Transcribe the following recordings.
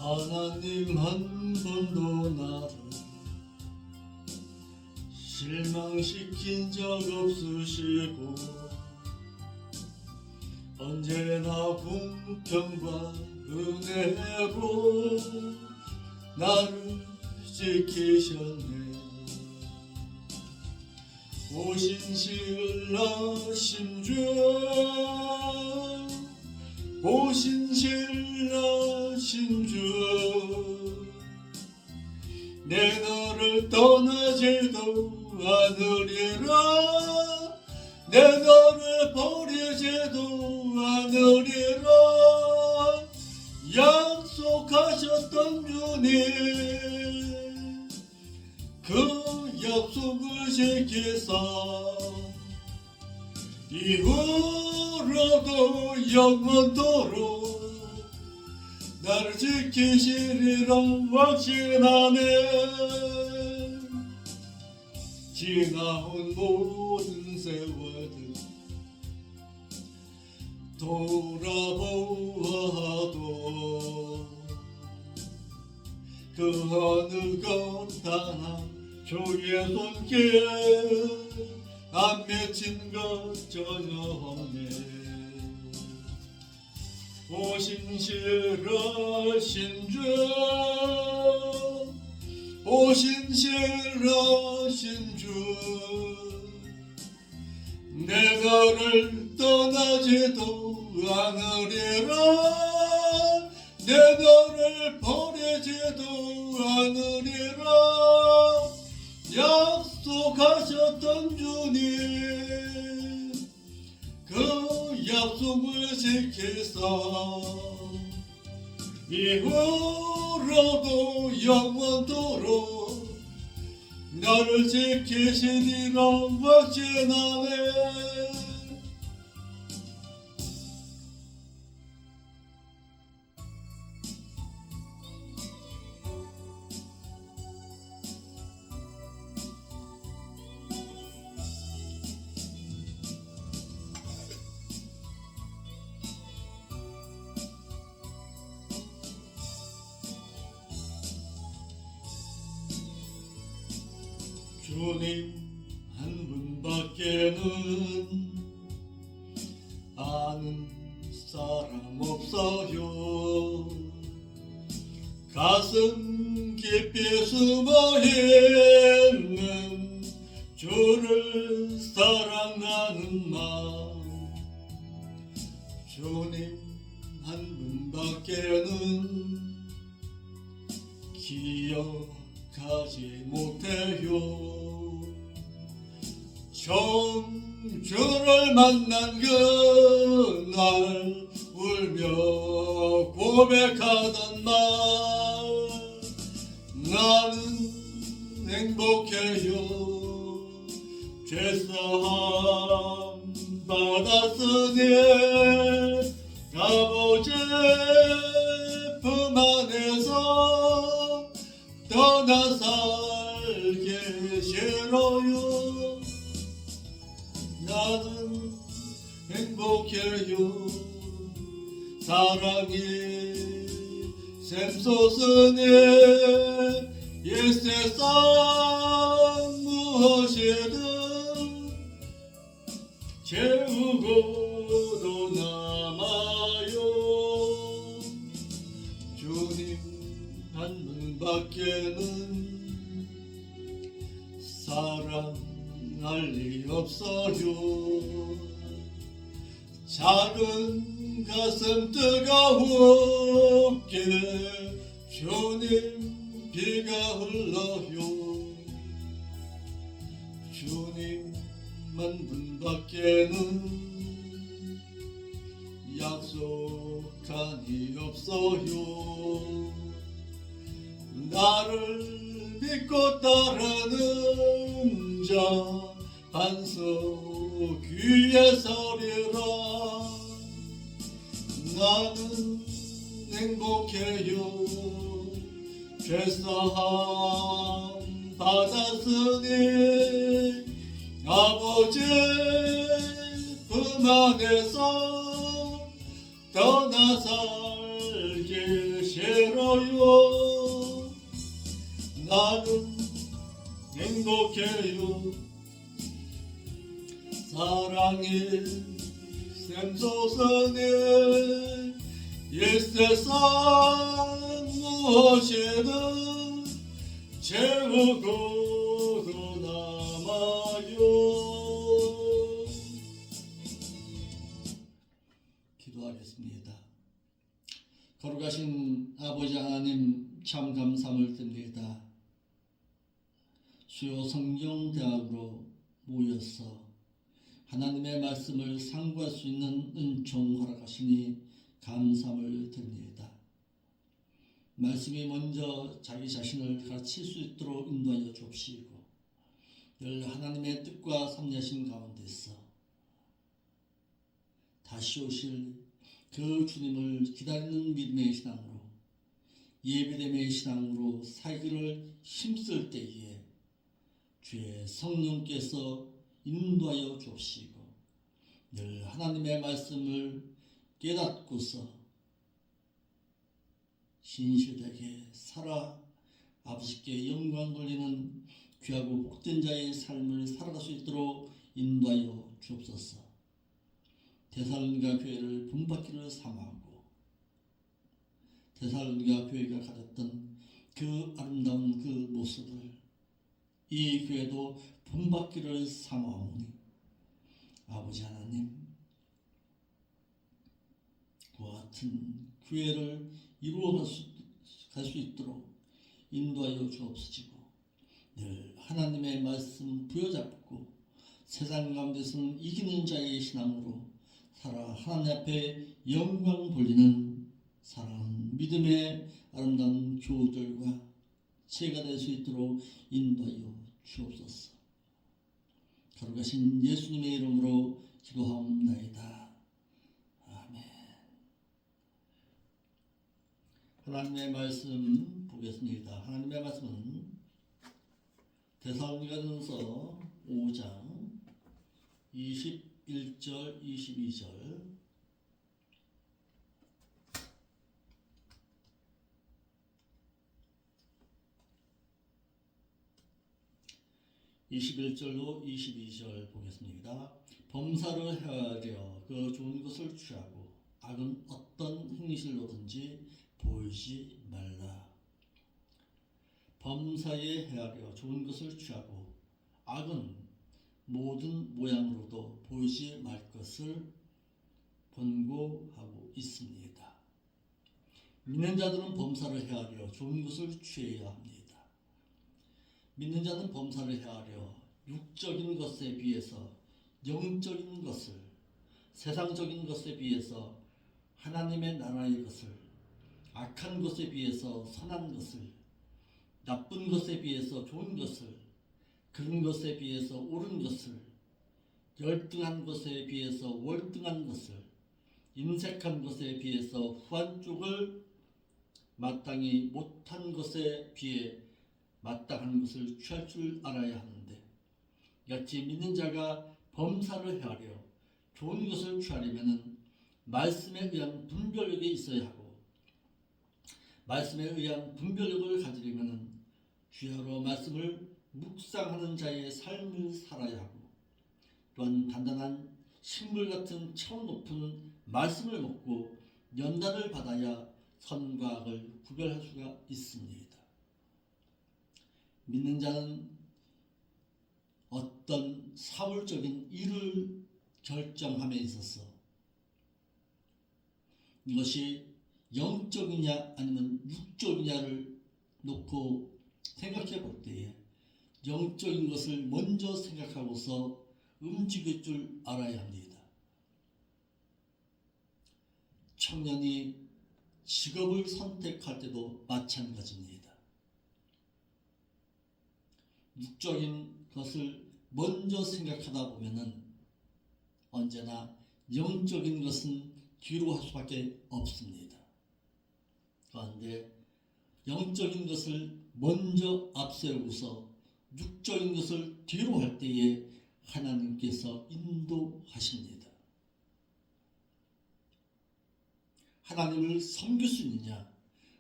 하나님 한 번도 나를 실망시킨 적 없으시고 언제나 공평과 은혜로 나를 지키셨네. 오신 신라신 주, 오신 신라신 주, 내 너를 떠나지도 않으리라, 내 너를 버리지도 않으리라. 약속하셨던 주님, 그 약속을 지키사 이후로도 영원토록 나를 지키시리라 확신하네. 지나온 모든 세월들 돌아보아도 그 어느 것 하나 주의 손길 안 맺힌 것 전혀 없네. 오신 신라신 주, 오신 신라신 주, 내 너를 떠나지도 않으리라, 내 너를 버리지도 않으리라. 약속하셨던 주님, 그 약속을 지키사 이후로도 영원토록 나를 지키시리라 확신하네. 주님 한 분밖에는 아는 사람 없어요. 가슴 깊이 숨어있는 주를 사랑하는 마음, 주님 한 분밖에는 기억하지 못해요. 처음 주를 만난 그날 울며 고백하던 날, 나는 행복해요. 죄사함 받았으니 아버지 품 안에서 떠나 살기 싫어요. 나는 행복해요. 사랑이 샘솟으니 이 세상 무엇이든 채우고도 남아요. 주님 한 분밖에는 사랑할 리 없어요. 작은 가슴 뜨거웠기에 주님 비가 흘러요. 주님 한 분밖에는 약속한이 없어요. 나를 믿고 따르는 자 반석 위에 서리라. 나는 행복해요. 죄사함 받았으니 아버지 품 안에서 떠나 살기 싫어. 있어요. 나는 행복해요. 사랑의 샘솟아내 옛세상 무엇이든 채우고도 남아요. 기도하겠습니다. 거룩하신 아버지 하나님, 참 감사함을 드립니다. 수요 성경대학으로 모여서 하나님의 말씀을 상고할 수 있는 은총 허락하시니 감사함을 드립니다. 말씀이 먼저 자기 자신을 가르칠 수 있도록 인도하여 주옵시고, 늘 하나님의 뜻과 섭리하신 가운데서 다시 오실 그 주님을 기다리는 믿음의 신앙으로, 예배됨의 신앙으로 살기를 힘쓸 때에 주의 성령께서 인도하여 주옵시고, 늘 하나님의 말씀을 깨닫고서 신실하게 살아 아버지께 영광 돌리는 귀하고 복된 자의 삶을 살아갈 수 있도록 인도하여 주옵소서. 데살로니가 교회를 본받기를 삼하고 데살로니가 교회가 가졌던 그 아름다운 그 모습을 이 교회도 본받기를 삼아오니 아버지 하나님, 그와 같은 교회를 이루어갈 수 있도록 인도하여 주옵시고, 늘 하나님의 말씀 부여잡고 세상 가운데서는 이기는 자의 신앙으로 살아 하나님 앞에 영광 돌리는 사랑하는 믿음의 아름다운 교우들과 제가 될 수 있도록 인도하여 주옵소서. 거룩하신 예수님의 이름으로 기도하옵나이다. 아멘. 하나님의 말씀 보겠습니다. 하나님의 말씀은 데살로니가전서 5장 21절 22절 21절로 22절 보겠습니다. 범사를 헤아려 그 좋은 것을 취하고 악은 어떤 행실로든지 보이지 말라. 범사에 헤아려 좋은 것을 취하고 악은 모든 모양으로도 보이지 말 것을 권고하고 있습니다. 믿는 자들은 범사를 헤아려 좋은 것을 취해야 합니다. 믿는 자는 범사를 헤아려 육적인 것에 비해서 영적인 것을, 세상적인 것에 비해서 하나님의 나라의 것을, 악한 것에 비해서 선한 것을, 나쁜 것에 비해서 좋은 것을, 그런 것에 비해서 옳은 것을, 열등한 것에 비해서 월등한 것을, 인색한 것에 비해서 후한 쪽을, 마땅히 못한 것에 비해 마땅한 것을 취할 줄 알아야 하는데, 이같이 믿는 자가 범사를 헤아려 좋은 것을 취하려면 말씀에 의한 분별력이 있어야 하고, 말씀에 의한 분별력을 가지려면 주야로 말씀을 묵상하는 자의 삶을 살아야 하고, 또한 단단한 식물 같은 차원 높은 말씀을 먹고 연단을 받아야 선과 악을 구별할 수가 있습니다. 믿는 자는 어떤 사물적인 일을 결정함에 있어서 이것이 영적이냐 아니면 육적이냐를 놓고 생각해 볼 때에 영적인 것을 먼저 생각하고서 움직일 줄 알아야 합니다. 청년이 직업을 선택할 때도 마찬가지입니다. 육적인 것을 먼저 생각하다 보면은 언제나 영적인 것은 뒤로 할 수밖에 없습니다. 그런데 영적인 것을 먼저 앞세우고서 육적인 것을 뒤로 할 때에 하나님께서 인도하십니다. 하나님을 섬길 수 있느냐,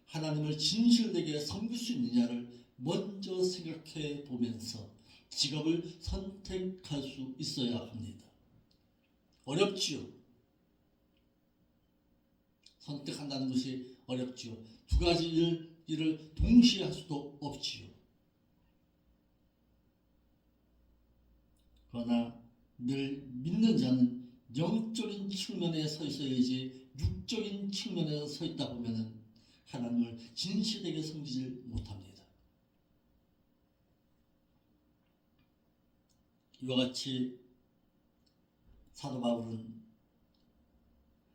하나님을 진실되게 섬길 수 있느냐를 먼저 생각해 보면서 직업을 선택할 수 있어야 합니다. 어렵지요. 선택한다는 것이 어렵지요. 두 가지 일을 동시에 할 수도 없지요. 그러나 늘 믿는 자는 영적인 측면에 서 있어야지 육적인 측면에 서 있다 보면은 하나님을 진실되게 섬기질 못합니다. 이와 같이 사도 바울은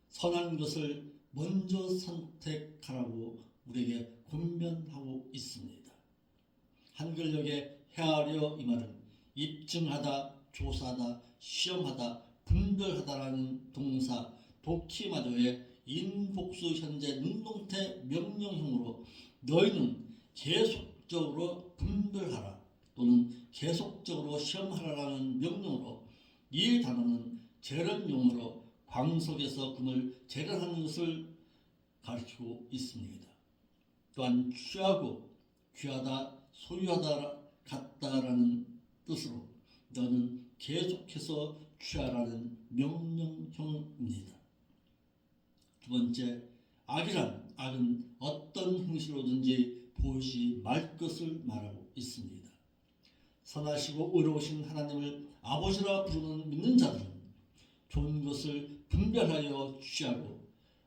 선한 것을 먼저 선택하라고 우리에게 권면하고 있습니다. 한글역에 헤아려 이 말은 입증하다, 조사하다, 시험하다, 분별하다라는 동사 도키마도의 인복수 현재 능동태 명령형으로 너희는 계속적으로 분별하라 또는 계속적으로 시험하라라는 명령으로 이 단어는 재련용어로 광석에서 금을 재련하는 것을 가리키고 있습니다. 또한 취하고 귀하다, 소유하다 같다라는 뜻으로 너는 계속해서 취하라는 명령형입니다. 두 번째, 악은 어떤 행실로든지 보이지 말 것을 말하고 있습니다. 선하시고 의로우신 하나님을 아버지라 부르는 믿는 자들은 좋은 것을 분별하여 취하고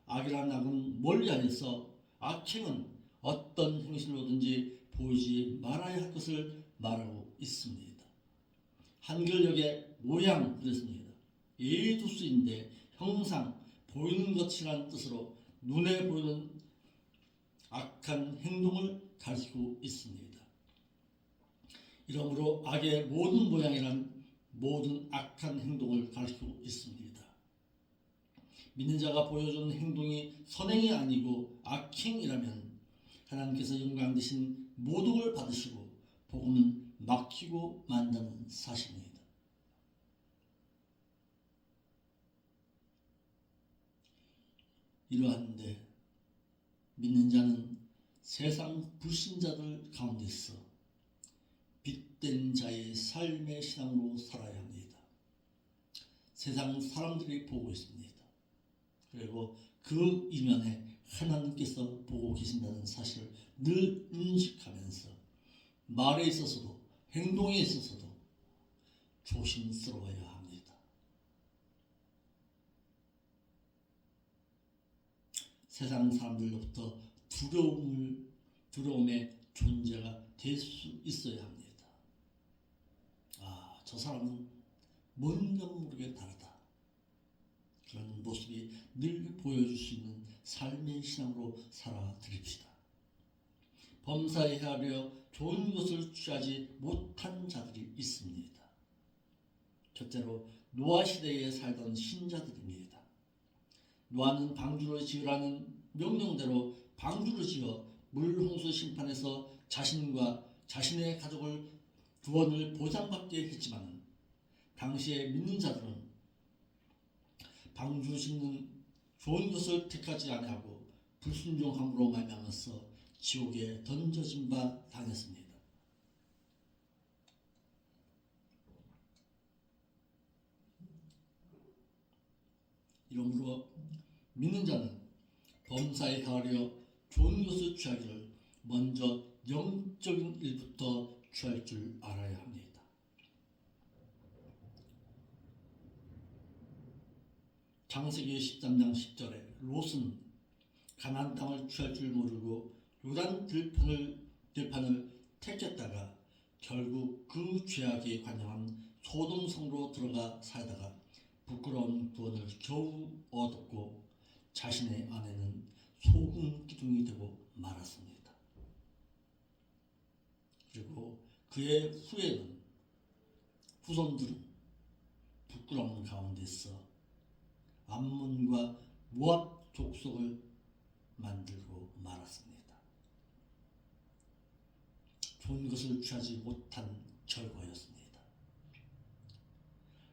악은 멀리하여서 악행은 어떤 행실로든지 보이지 말아야 할 것을 말하고 있습니다. 한글역의 모양 그랬습니다. 예두수인데 형상, 보이는 것이라는 뜻으로 눈에 보이는 악한 행동을 가리키고 있습니다. 이러므로 악의 모든 모양이란 모든 악한 행동을 가리키고 있습니다. 믿는 자가 보여주는 행동이 선행이 아니고 악행이라면 하나님께서 영광 되신 모독을 받으시고 복음은 막히고 만다는 사실입니다. 이러한데 믿는 자는 세상 불신자들 가운데서 빛된 자의 삶의 신앙으로 살아야 합니다. 세상 사람들이 보고 있습니다. 그리고 그 이면에 하나님께서 보고 계신다는 사실을 늘 인식하면서 말에 있어서도 행동에 있어서도 조심스러워야 합니다. 세상 사람들로부터 두려움의 존재가 될 수 있어야 합니다. 저 사람은 뭔가 모르게 다르다. 그런 모습이 늘 보여줄 수 있는 삶의 신앙으로 살아드립시다. 범사에 헤아려 좋은 것을 취하지 못한 자들이 있습니다. 첫째로 노아 시대에 살던 신자들입니다. 노아는 방주를 지으라는 명령대로 방주를 지어 물홍수 심판에서 자신과 자신의 가족을 구원을 보장받게 했지만 당시에 믿는 자들은 방주 짓는 좋은 것을 택하지 아니하고 불순종함으로 말미암아서 지옥에 던져진 바 당했습니다. 이러므로 믿는 자는 범사에 헤아려 좋은 것을 취하기를 먼저 영적인 일부터 취할 줄 알아야 합니다. 창세기 13장 10절에 롯은 가나안 땅을 취할 줄 모르고 요단 들판을 택했다가 결국 그 죄악에 관영한 소돔 성으로 들어가 살다가 부끄러운 구원을 겨우 얻었고 자신의 아내는 소금 기둥이 되고 말았습니다. 그리고 그의 후손들은 부끄러운 가운데서 암몬과 모압 족속을 만들고 말았습니다. 좋은 것을 취하지 못한 결과였습니다.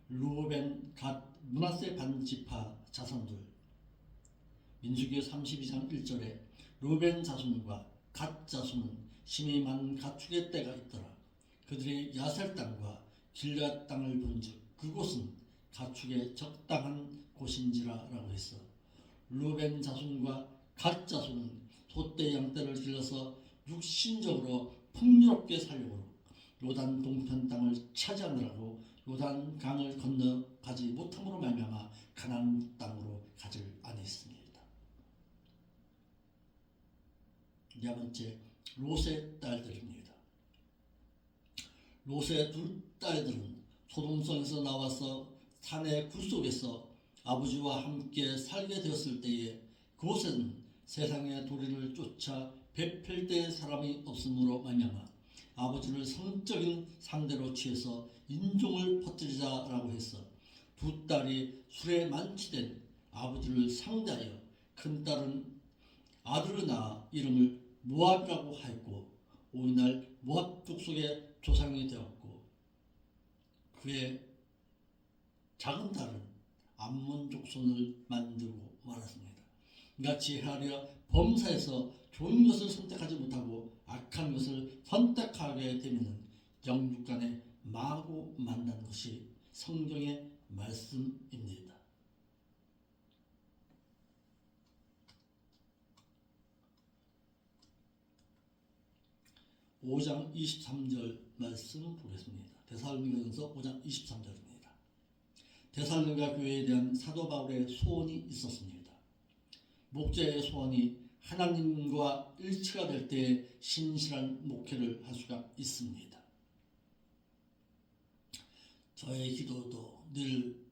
루벤, 갓, 므낫세 반지파 자손들 민수기 32장 1절에 루벤 자손과 갓 자손은 심히 많은 가축의 떼가 있더라. 그들이 야셀 땅과 길앗 땅을 본즉 그곳은 가축의 적당한 곳인지라라고 했어. 루벤 자손과 갓 자손은 소떼 양떼를 길러서 육신적으로 풍요롭게 살려고 요단 동편 땅을 차지하느라고 요단 강을 건너가지 못함으로 말미암아 가나안 땅으로 가질 아니했습니다. 네 번째, 롯의 딸들입니다. 롯의 두 딸들은 소돔성에서 나와서 산의 굴속에서 아버지와 함께 살게 되었을 때에 그곳에는 세상의 도리를 쫓아 베풀 때의 사람이 없으므로 말미암아 아버지를 성적인 상대로 취해서 인종을 퍼뜨리자라고 했어. 두 딸이 술에 만취된 아버지를 상대하여 큰 딸은 아들을 낳아 이름을 모압이라고 하였고 오늘날 모압 족속의 조상이 되었고 그의 작은 딸은 암몬 족손을 만들고 말았습니다. 이같이 하려 범사에서 좋은 것을 선택하지 못하고 악한 것을 선택하게 되면 영육 간에 마구 만나는 것이 성경의 말씀입니다. 5장 23절 말씀 보겠습니다. 데살로니가전서 5장 23절입니다. 데살로니가 교회에 대한 사도 바울의 소원이 있었습니다. 목자의 소원이 하나님과 일치가 될 때 신실한 목회를 할 수가 있습니다. 저의 기도도 늘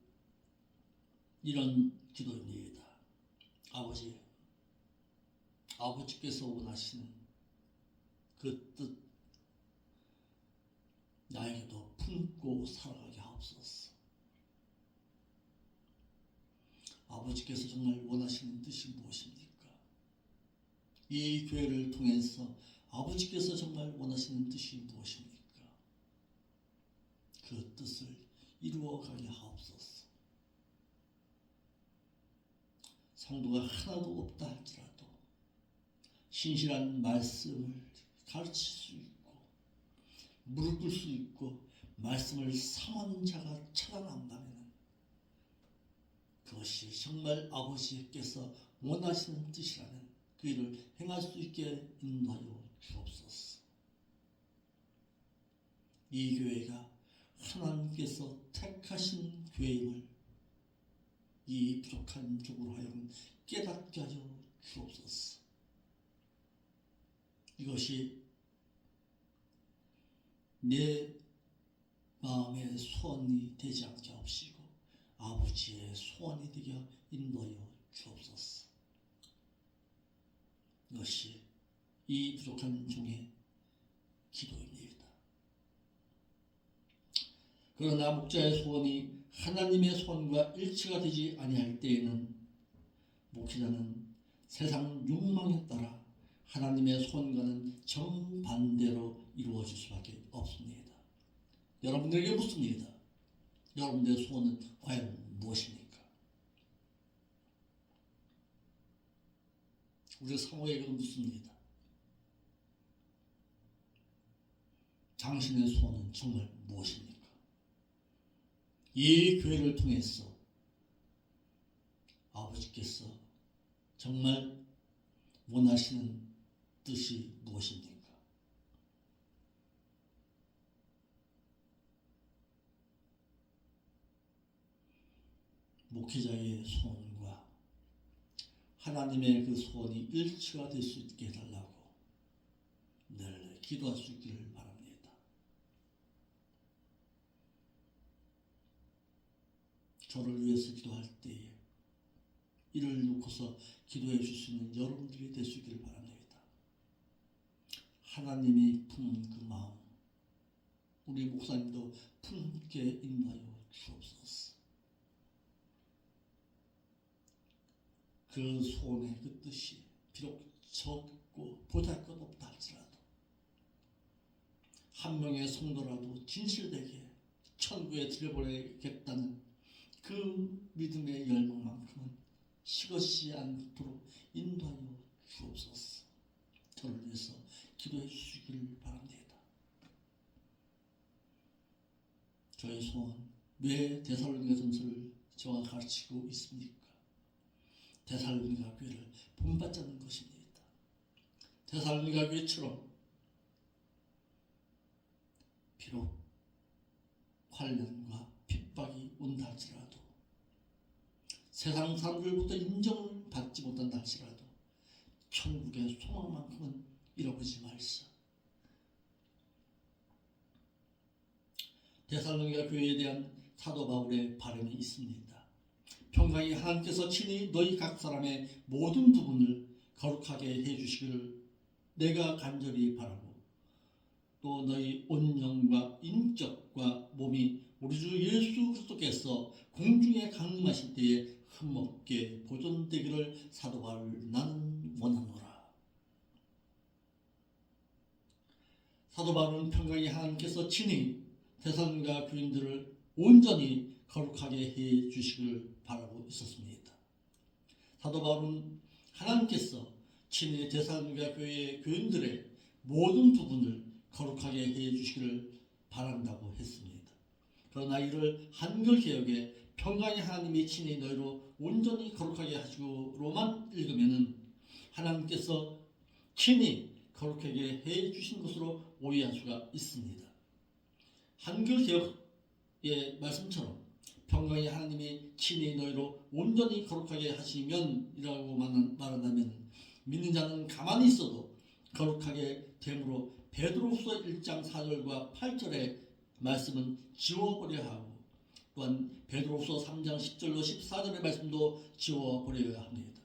이런 기도입니다. 아버지께서 원하시는 그 뜻 나에게도 품고 살아가게 하옵소서. 아버지께서 정말 원하시는 뜻이 무엇입니까? 이 교회를 통해서 아버지께서 정말 원하시는 뜻이 무엇입니까? 그 뜻을 이루어가게 하옵소서. 성도가 하나도 없다 할지라도 신실한 말씀을 가르칠 수 있고 무릎 꿇을 수 있고 말씀을 삼하는 자가 찾아난다면 그것이 정말 아버지께서 원하시는 뜻이라면 그 일을 행할 수 있게 인도하여 주옵소서. 이 교회가 하나님께서 택하신 교회임을 이 부족한 쪽으로 하여금 깨닫게 하여 주옵소서. 이것이 내 마음의 소원이 되지 않게 하옵시고 아버지의 소원이 되게 인도하여 주옵소서. 이것이 이 부족한 종의 기도입니다. 그러나 목자의 소원이 하나님의 소원과 일치가 되지 아니할 때에는 목회자는 세상 욕망에 따라 하나님의 소원과는 정반대로 이루어질 수밖에 없습니다. 여러분들에게 묻습니다. 여러분들의 소원은 과연 무엇입니까? 우리 사모에게 묻습니다. 당신의 소원은 정말 무엇입니까? 이 교회를 통해서 아버지께서 정말 원하시는 뜻이 무엇입니까? 목회자의 소원과 하나님의 그 소원이 일치가 될 수 있게 해달라고 늘 기도할 수 있기를 바랍니다. 저를 위해서 기도할 때에 이를 놓고서 기도해 줄 수 있는 여러분들이 될 수 있기를 바랍니다. 하나님이 품은 그 마음 우리 목사님도 품게 인도하여 주옵소서. 그 소원의 그 뜻이 비록 적고 보잘것없다 할지라도 한 명의 성도라도 진실되게 천국에 들여보내겠다는 그 믿음의 열망만큼은 식어지 않도록 인도하여 주옵소서. 저를 위해서 기도해 주시길 바랍니다. 저의 소원, 왜 데살로니가전서를 저와 가르치고 있습니까? 데살로니가 교회를 본받자는 것입니다. 데살로니가 교회처럼 비록 환난과 핍박이 온다 할지라도 세상 사람들부터 인정을 받지 못한다 할지라도 천국의 소망만큼은 잃어버리지 말자. 데살로니가 교회에 대한 사도 바울의 바람이 있습니다. 평강의 하나님께서 친히 너희 각 사람의 모든 부분을 거룩하게 해주시기를 내가 간절히 바라고, 또 너희 온 영과 인격과 몸이 우리 주 예수 그리스도께서 공중에 강림하실 때에 흠없게 보존되기를 사도 바울 나는 원하노라. 사도 바울은 평강의 하나님께서 친히 데살로니가 교인들을 온전히 거룩하게 해 주시기를 바라고 있었습니다. 사도 바울은 하나님께서 친히 데살로니가 교회의 교인들의 모든 부분을 거룩하게 해 주시기를 바란다고 했습니다. 그러나 이를 한글 개혁에 평강의 하나님이 친히 너희로 온전히 거룩하게 하시고로만 읽으면은 하나님께서 친히 거룩하게 해 주신 것으로 오해할 수가 있습니다. 한글 개혁의 말씀처럼 평강의 하나님이 친히 너희로 온전히 거룩하게 하시면이라고 말한다면 믿는 자는 가만히 있어도 거룩하게 됨으로 베드로후서 1장 4절과 8절의 말씀은 지워버려야 하고, 또한 베드로후서 3장 10절로 14절의 말씀도 지워버려야 합니다.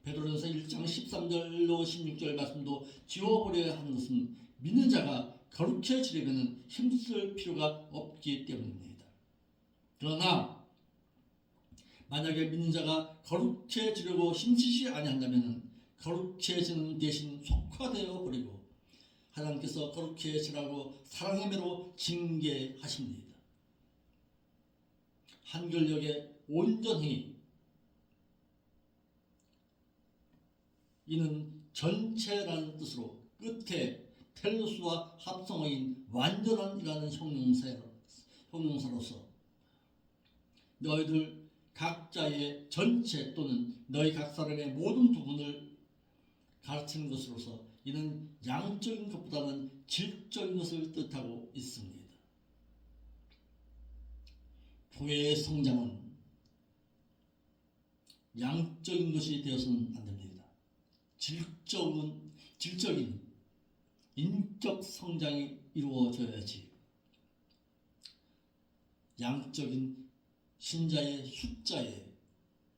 베드로전서 1장 13절로 16절 말씀도 지워버려야 하는 것은 믿는 자가 거룩해지려면 힘쓸 필요가 없기 때문입니다. 그러나 만약에 믿는 자가 거룩해지려고 힘쓰지 아니한다면 거룩해지는 대신 속화되어 버리고 하나님께서 거룩해지라고 사랑의 매로 징계하십니다. 한글역에 온전히 이는 전체라는 뜻으로 끝에 텔루스와 합성어인 완전한이라는 형용사로서 너희들 각자의 전체 또는 너희 각 사람의 모든 부분을 가르치는 것으로서 이는 양적인 것보다는 질적인 것을 뜻하고 있습니다. 교회의 성장은 양적인 것이 되어서는 안 됩니다. 질적인 인격 성장이 이루어져야지 양적인 신자의 숫자에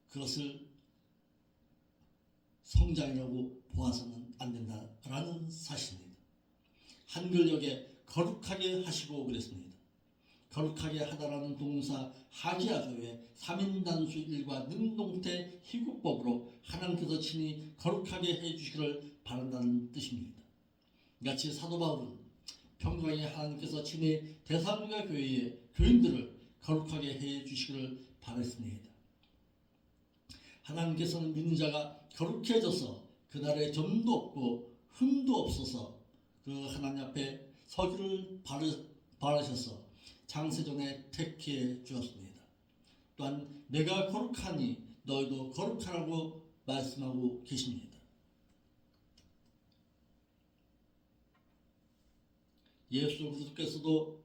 그것을 성장이라고 보아서는 안 된다라는 사실입니다. 한글역에 거룩하게 하시고 그랬습니다. 거룩하게 하다라는 동사 하기야조의 3인단수 일과 능동태 희구법으로 하나님께서 친히 거룩하게 해주시기를 바란다는 뜻입니다. 같이 사도 바울은 평강의 하나님께서 친히 데살로니가 교회의 교인들을 거룩하게 해주시기를 바랬습니다. 하나님께서는 믿는 자가 거룩해져서 그날에 점도 없고 흠도 없어서 그 하나님 앞에 서기를 바라셔서 창세전에 택해 주었습니다. 또한 내가 거룩하니 너희도 거룩하라고 말씀하고 계십니다. 예수 그리스도께서도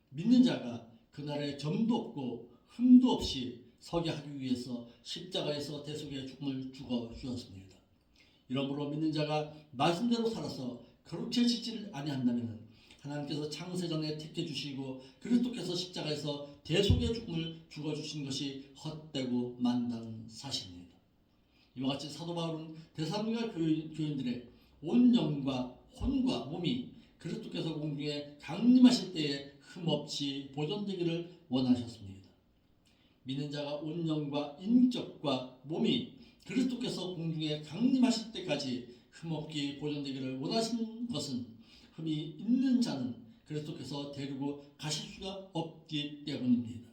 믿는 자가 그날에 점도 없고 흠도 없이 서게 하기 위해서 십자가에서 대속의 죽음을 죽어 주었습니다. 이러므로 믿는 자가 말씀대로 살아서 거룩해지지를 아니한다면 하나님께서 창세전에 택해 주시고 그리스도께서 십자가에서 대속의 죽음을 죽어 주신 것이 헛되고 만다는 사실입니다. 이와 같이 사도 바울은 데살로니가 교인들의 온 영과 혼과 몸이 그리스도께서 공중에 강림하실 때에 흠없이 보존되기를 원하셨습니다. 믿는 자가 온 영과 인격과 몸이 그리스도께서 공중에 강림하실 때까지 흠없게 보존되기를 원하시는 것은 흠이 있는 자는 그리스도께서 데리고 가실 수가 없기 때문입니다.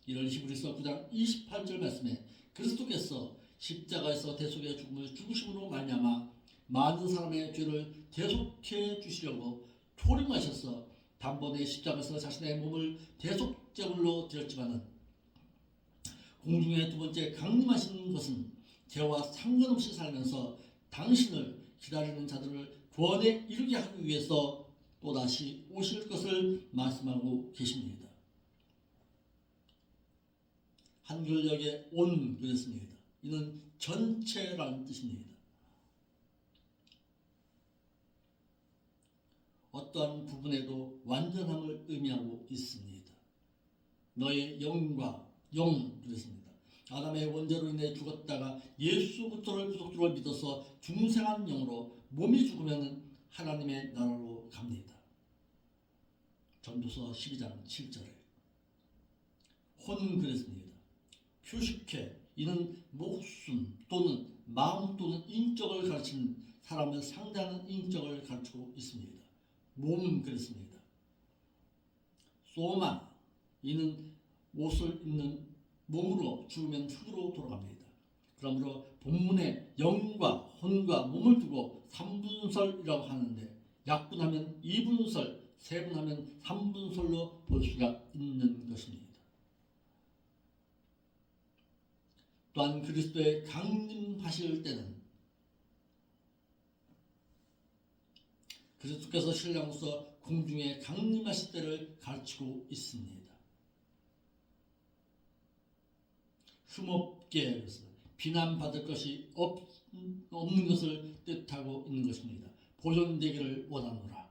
이를 히브리서 9장 28절 말씀에 그리스도께서 십자가에서 대속의 죽음을 죽으심으로 말미암아 많은 사람의 죄를 대속해 주시려고 초림하셔서 단번에 십자가에서 자신의 몸을 대속제물로 드렸지만은 공중의 두 번째 강림하신 것은 죄와 상관없이 살면서 당신을 기다리는 자들을 구원에 이르게 하기 위해서 또다시 오실 것을 말씀하고 계십니다. 한글역에 온 그랬습니다. 이는 전체라는 뜻입니다. 어떠한 부분에도 완전함을 의미하고 있습니다. 너의 영과 영 그랬습니다. 아담의 원죄로 인해 죽었다가 예수 그리스도를 구속주로 믿어서 중생한 영으로 몸이 죽으면 하나님의 나라로 갑니다. 전도서 12장 7절에 혼 그랬습니다. 휴식회 이는 목숨 또는 마음 또는 인격을 가르치는 사람을 상대하는 인격을 가르치고 있습니다. 몸 그랬습니다. 소마 이는 옷을 입는 몸으로 죽으면 흙으로 돌아갑니다. 그러므로 본문에 영과 혼과 몸을 두고 3분설이라고 하는데 약분하면 2분설, 세분하면 3분설로 볼 수가 있는 것입니다. 또한 그리스도의 강림하실 때는 그리스도께서 신랑으로서 공중에 강림하실 때를 가르치고 있습니다. 흠없게 비난받을 것이 없는 것을 뜻하고 있는 것입니다. 보존되기를 원하노라.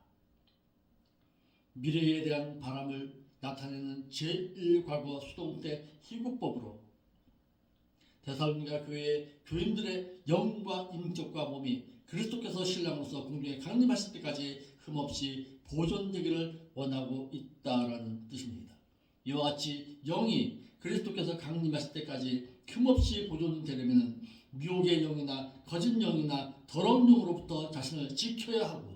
미래에 대한 바람을 나타내는 제1과거 수동 때 희구법으로 데살로니가 교회의 교인들의 영과 인격과 몸이 그리스도께서 신랑으로서 공중에 강림하실 때까지 흠없이 보존되기를 원하고 있다라는 뜻입니다. 이와 같이 영이 그리스도께서 강림하실 때까지 흠없이 보존되려면 미혹의 영이나 거짓 영이나 더러운 영으로부터 자신을 지켜야 하고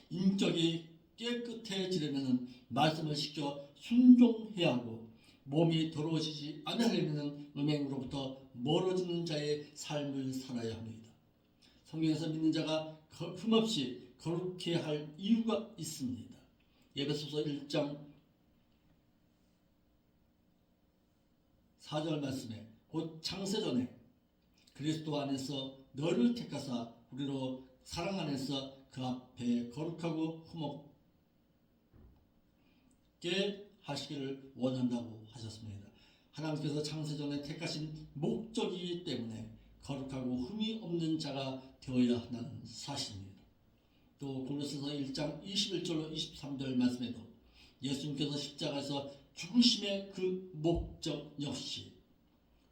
인격이 깨끗해지려면 말씀을 지켜 순종해야 하고 몸이 더러워지지 않으려면 음행으로부터 멀어지는 자의 삶을 살아야 합니다. 성경에서 믿는 자가 흠없이 거룩해 할 이유가 있습니다. 에베소서 1장 4절 말씀에 곧 창세전에 그리스도 안에서 너를 택하사 우리로 사랑 안에서 그 앞에 거룩하고 흠없게 하시기를 원한다고 하셨습니다. 하나님께서 창세전에 택하신 목적이기 때문에 거룩하고 흠이 없는 자가 되어야 한다는 사실입니다. 또 골로새서 1장 21절로 23절 말씀에도 예수님께서 십자가에서 죽으심의 그 목적 역시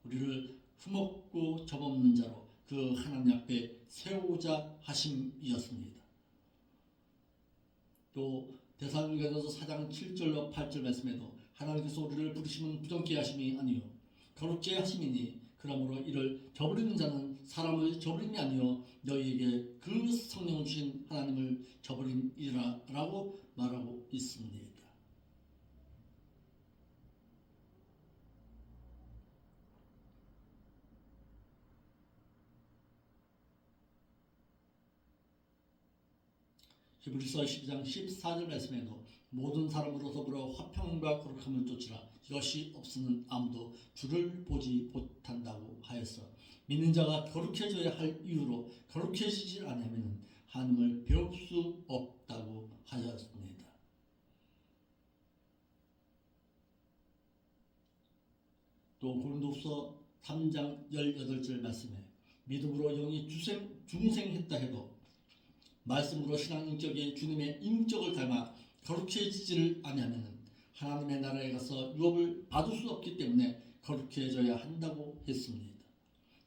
우리를 흠없고 점없는 자로 그 하나님 앞에 세우고자 하심이었습니다. 또 데살로니가전서 4장 7절로 8절 말씀에도 하나님께서 우리를 부르심은 부정케 하심이 아니요 거룩케 하심이니 그러므로 이를 저버리는 자는 사람을 저버림이 아니요 너희에게 그 성령을 주신 하나님을 저버림이라 라고 말하고 있습니다. 히브리서 12장 14절 말씀에도 모든 사람으로 더불어 화평과 거룩함을 쫓으라 이것이 없으면 아무도 주를 보지 못한다고 하였어. 믿는 자가 거룩해져야 할 이유로 거룩해지지 않으면 하나님을 배울 수 없다고 하였습니다. 또 고린도후서 3장 18절 말씀에 믿음으로 영이 중생했다 해도 말씀으로 신앙 인격이 주님의 인격을 닮아 거룩해지지를 아니하면 하나님의 나라에 가서 유업을 받을 수 없기 때문에 거룩해져야 한다고 했습니다.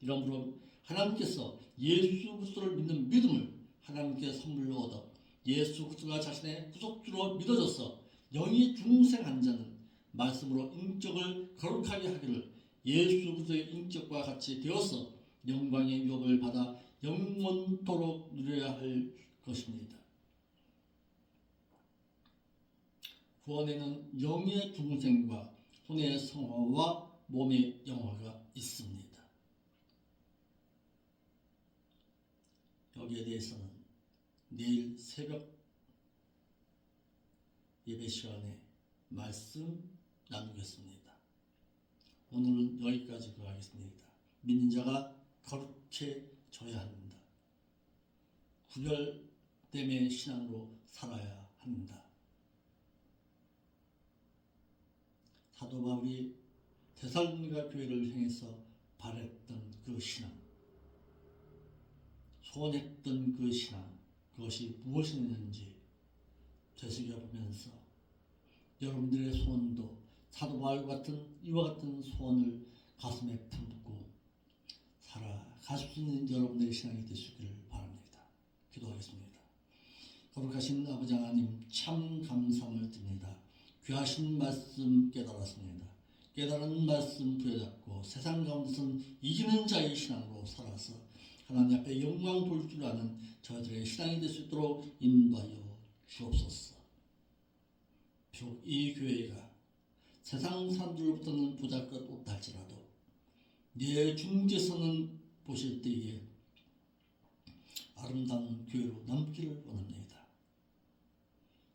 이러므로 하나님께서 예수 그리스도를 믿는 믿음을 하나님께 선물로 얻어 예수 그리스도가 자신의 구속주로 믿어져서 영이 중생한 자는 말씀으로 인격을 거룩하게 하기를 예수 그리스도의 인격과 같이 되어서 영광의 유업을 받아 영원토록 누려야 할 것입니다. 구원에는 영의 중생과 혼의 성화와 몸의 영화가 있습니다. 거기에 대해서는 내일 새벽 예배 시간에 말씀 나누겠습니다. 오늘은 여기까지 하겠습니다. 믿는 자가 거룩해 져야 합니다. 구별됨의 신앙으로 살아야 합니다. 사도 바울이 데살로니가 교회를 향해서 바랬던 그 신앙, 소원했던 그 신앙, 그것이 무엇이었는지 되새겨보면서 여러분들의 소원도 사도 바울과 같은 이와 같은 소원을 가슴에 품고 살아갈 수 있는 여러분들의 신앙이 되시기를 바랍니다. 기도하겠습니다. 거룩하신 아버지 하나님, 참 감사함을 드립니다. 귀하신 말씀 깨달았습니다. 깨달은 말씀 부여잡고 세상 가운데서는 이기는 자의 신앙으로 살아서 하나님 앞에 영광 돌 줄 아는 저희들의 신앙이 될 수 있도록 인도하여 주옵소서. 비록 이 교회가 세상 사람들로부터는 보잘것 없다 할지라도 내 주님께서는 보실 때에 아름다운 교회로 남기를 원합니다.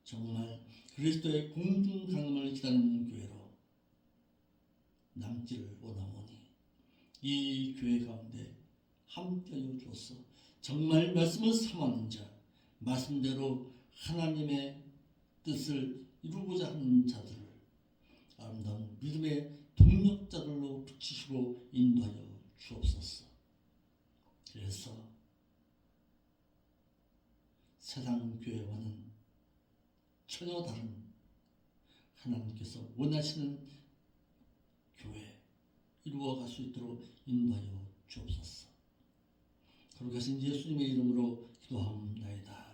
정말 그리스도의 공중 강림을 기다리는 교회로 남기를 원하오니 이 교회 가운데 함께하여 주옵소서. 정말 말씀을 삼하는 자, 말씀대로 하나님의 뜻을 이루고자 하는 자들을 아름다운 믿음의 동력자들로 붙이시고 인도하여 주옵소서. 그래서 세상 교회와는 전혀 다른 하나님께서 원하시는 교회 이루어갈 수 있도록 인도하여 주옵소서. 거룩하신 예수님의 이름으로 기도하옵나이다.